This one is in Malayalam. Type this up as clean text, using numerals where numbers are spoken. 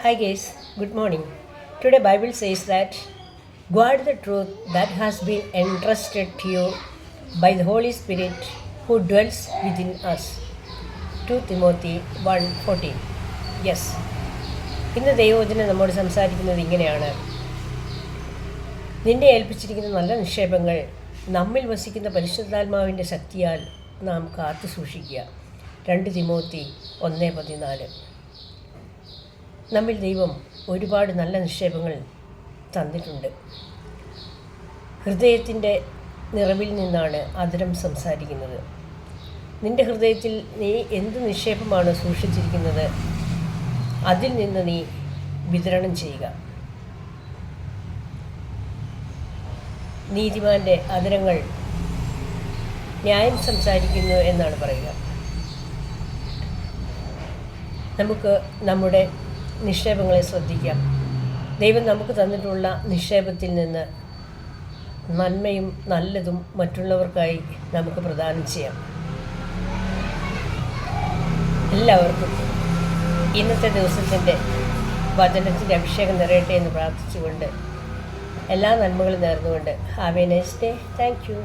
Hi guys, good morning. Today Bible says that guard the truth that has been entrusted to you by the Holy Spirit who dwells within us. 2 Timothy 1:14. Yes. ഇന്ന് ദൈവവചനം നമ്മോട് സംസാരിക്കുന്നത് ഇങ്ങനെയാണ്. നിന്നെ ഏൽപ്പിച്ചിരിക്കുന്ന നല്ല നിക്ഷേപങ്ങൾ നമ്മിൽ വസിക്കുന്ന പരിശുദ്ധാത്മാവിൻ്റെ ശക്തിയാൽ നാം കാത്തു സൂക്ഷിക്കുക. 2 തിമോത്തി 1:14. നമ്മിൽ ദൈവം ഒരുപാട് നല്ല നിക്ഷേപങ്ങൾ തന്നിട്ടുണ്ട്. ഹൃദയത്തിൻ്റെ നിറവിൽ നിന്നാണ് അധരം സംസാരിക്കുന്നത്. നിൻ്റെ ഹൃദയത്തിൽ നീ എന്ത് നിക്ഷേപമാണ് സൂക്ഷിച്ചിരിക്കുന്നത്, അതിൽ നിന്ന് നീ വിതരണം ചെയ്യുക. നീതിമാൻ്റെ അധരങ്ങൾ ന്യായം സംസാരിക്കുന്നു എന്നാണ് പറയുക. നമുക്ക് നമ്മുടെ നിക്ഷേപങ്ങളെ ശ്രദ്ധിക്കാം. ദൈവം നമുക്ക് തന്നിട്ടുള്ള നിക്ഷേപത്തിൽ നിന്ന് നന്മയും നല്ലതും മറ്റുള്ളവർക്കായി നമുക്ക് പ്രദാനം ചെയ്യാം. എല്ലാവർക്കും ഇന്നത്തെ ദിവസത്തിൻ്റെ വചനത്തിൻ്റെ അഭിഷേകം നിറയട്ടെ എന്ന് പ്രാർത്ഥിച്ചുകൊണ്ട് എല്ലാ നന്മകളും നേർന്നുകൊണ്ട് have A nice day. Thank you.